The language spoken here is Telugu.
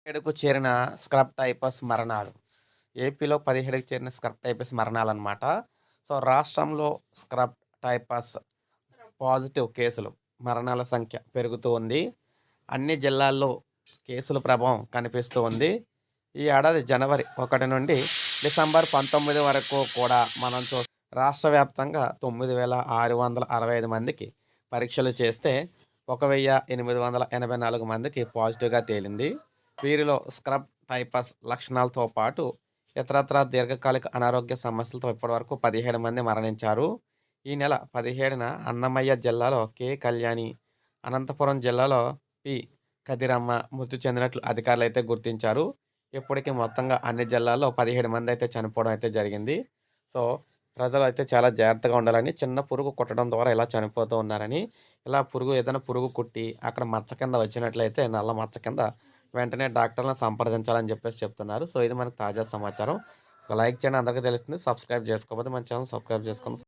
17కు చేరిన స్క్రబ్ టైపస్ మరణాలు. ఏపీలో 17కి చేరిన స్క్రబ్ టైపస్ మరణాలన్నమాట. సో, రాష్ట్రంలో స్క్రబ్ టైపస్ పాజిటివ్ కేసులు, మరణాల సంఖ్య పెరుగుతూ ఉంది. అన్ని జిల్లాల్లో కేసుల ప్రభావం కనిపిస్తూ ఉంది. ఈ ఏడాది జనవరి 1 నుండి డిసెంబర్ 19 వరకు కూడా మనం రాష్ట్ర వ్యాప్తంగా 9,665 మందికి పరీక్షలు చేస్తే 1,884 మందికి పాజిటివ్‌గా తేలింది. వీరిలో స్క్రబ్ టైపస్ లక్షణాలతో పాటు ఇతరత్రా దీర్ఘకాలిక అనారోగ్య సమస్యలతో ఇప్పటివరకు 17 మంది మరణించారు. ఈ నెల 17న అన్నమయ్య జిల్లాలో కె. కళ్యాణి, అనంతపురం జిల్లాలో పి. కదిరమ్మ మృతి చెందినట్లు అధికారులైతే గుర్తించారు. ఇప్పటికి మొత్తంగా అన్ని జిల్లాల్లో 17 మంది అయితే చనిపోవడం అయితే జరిగింది. సో, ప్రజలైతే చాలా జాగ్రత్తగా ఉండాలని, చిన్న పురుగు కుట్టడం ద్వారా ఇలా చనిపోతూ ఉన్నారని, ఇలా ఏదైనా పురుగు కుట్టి అక్కడ మచ్చ కింద వచ్చినట్లయితే నల్ల మచ్చ కింద వెంటనే డాక్టర్‌లను సంప్రదించాలని చెప్పేసి చెప్తున్నారు. సో, ఇది మనకు తాజా సమాచారం. లైక్ చేయండి, అందరికీ తెలుస్తుంది. సబ్స్క్రైబ్ చేసుకోకపోతే మన ఛానల్ సబ్స్క్రైబ్ చేసుకోండి.